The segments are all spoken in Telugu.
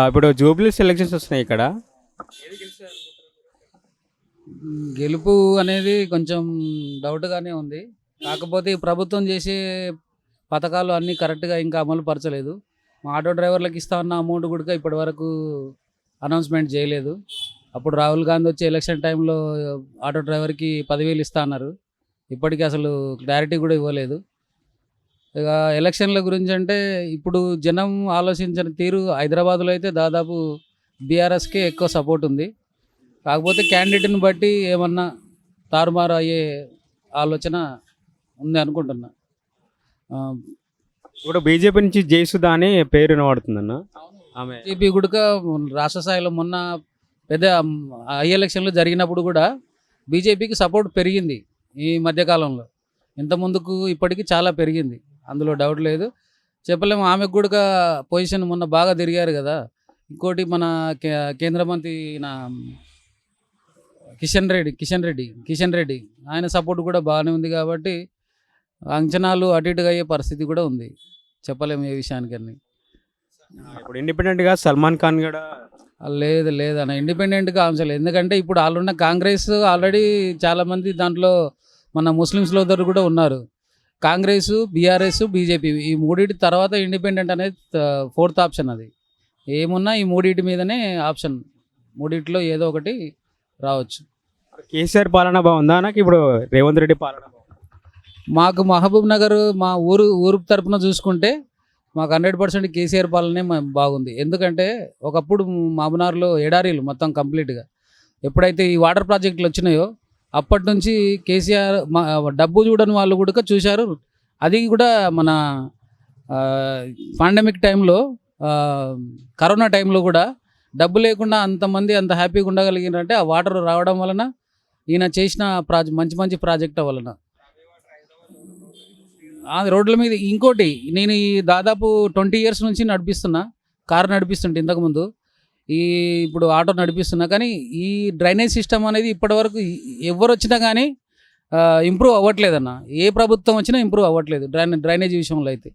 ఇప్పుడు జూబ్లీ ఎలక్షన్స్ వస్తున్నాయి ఇక్కడ. గెలుపు అనేది కొంచెం డౌట్గానే ఉంది. కాకపోతే ఈ ప్రభుత్వం చేసే పథకాలు అన్నీ కరెక్ట్గా ఇంకా అమలు పరచలేదు. మా ఆటో డ్రైవర్లకు ఇస్తా ఉన్న అమౌంట్ కూడా ఇప్పటి వరకు అనౌన్స్మెంట్ చేయలేదు. అప్పుడు రాహుల్ గాంధీ వచ్చి ఎలక్షన్ టైంలో ఆటో డ్రైవర్కి 10,000 ఇస్తా అన్నారు. ఇప్పటికీ అసలు క్లారిటీ కూడా ఇవ్వలేదు. ఇక ఎలక్షన్ల గురించి అంటే ఇప్పుడు జనం ఆలోచించిన తీరు హైదరాబాద్లో అయితే దాదాపు బీఆర్ఎస్కే ఎక్కువ సపోర్ట్ ఉంది. కాకపోతే క్యాండిడేట్ని బట్టి ఏమన్నా తారుమారు అయ్యే ఆలోచన ఉంది అనుకుంటున్నా. ఇప్పుడు బీజేపీ నుంచి జయసుధ అని పేరు వినబడుతుందన్న. ఆమె బీజేపీ కూడా రాష్ట్ర స్థాయిలో మొన్న పెద్ద హై ఎలక్షన్లు జరిగినప్పుడు కూడా బీజేపీకి సపోర్ట్ పెరిగింది ఈ మధ్యకాలంలో. ఇంత ముందుకు ఇప్పటికీ చాలా పెరిగింది, అందులో డౌట్ లేదు. చెప్పలేము. ఆమెకు కూడా పొజిషన్ మొన్న బాగా తిరిగారు కదా. ఇంకోటి మన కేంద్ర మంత్రి కిషన్ రెడ్డి ఆయన సపోర్ట్ కూడా బాగానే ఉంది. కాబట్టి అంచనాలు అటు ఇటుగా అయ్యే పరిస్థితి కూడా ఉంది. చెప్పలేము ఏ విషయానికన్నీ. ఇప్పుడు ఇండిపెండెంట్గా సల్మాన్ ఖాన్ కూడా లేదన్న, ఇండిపెండెంట్గా అంశాలు. ఎందుకంటే ఇప్పుడు వాళ్ళున్న కాంగ్రెస్ ఆల్రెడీ చాలామంది దాంట్లో మన ముస్లిం సోదరులు కూడా ఉన్నారు. కాంగ్రెస్, బీఆర్ఎస్, బీజేపీ ఈ మూడింటి తర్వాత ఇండిపెండెంట్ అనేది ఫోర్త్ ఆప్షన్. అది ఏమున్నా ఈ మూడింటి మీదనే ఆప్షన్. మూడింటిలో ఏదో ఒకటి రావచ్చు. కేసీఆర్ పాలన బాగుందా నాకు? ఇప్పుడు రేవంత్ రెడ్డి పాలన బాగుందా? మాకు మహబూబ్ నగర్ మా ఊరు తరపున చూసుకుంటే మాకు 100% కేసీఆర్ పాలనే బాగుంది. ఎందుకంటే ఒకప్పుడు మహబూబ్నగర్లో ఎడారీలు మొత్తం కంప్లీట్గా. ఎప్పుడైతే ఈ వాటర్ ప్రాజెక్టులు వచ్చినాయో అప్పటి నుంచి కేసీఆర్ డబ్బు చూడని వాళ్ళు కూడా చూశారు. అది కూడా మన పాండమిక్ టైంలో, కరోనా టైంలో కూడా డబ్బు లేకుండా అంతమంది అంత హ్యాపీగా ఉండగలిగినారంటే ఆ వాటర్ రావడం వలన, ఈయన చేసిన మంచి ప్రాజెక్ట్ వలన. అది రోడ్ల మీద. ఇంకోటి, నేను ఈ దాదాపు 20 years నుంచి కారు నడిపిస్తుంటే ఇంతకుముందు, ఇప్పుడు ఆటో నడిపిస్తున్నా. కానీ ఈ డ్రైనేజ్ సిస్టమ్ అనేది ఇప్పటివరకు ఎవరు వచ్చినా కానీ ఇంప్రూవ్ అవ్వట్లేదన్న. ఏ ప్రభుత్వం వచ్చినా ఇంప్రూవ్ అవ్వట్లేదు డ్రైనేజ్ విషయంలో అయితే.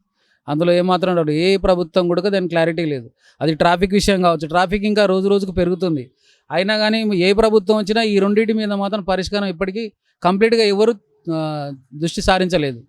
అందులో ఏమాత్రం డౌట్, ఏ ప్రభుత్వం కూడా దానికి క్లారిటీ లేదు. అది ట్రాఫిక్ విషయం కావచ్చు. ట్రాఫిక్ ఇంకా రోజుకు పెరుగుతుంది. అయినా కానీ ఏ ప్రభుత్వం వచ్చినా ఈ రెండింటి మీద మాత్రం పరిష్కారం ఇప్పటికీ కంప్లీట్గా ఎవరు దృష్టి సారించలేదు.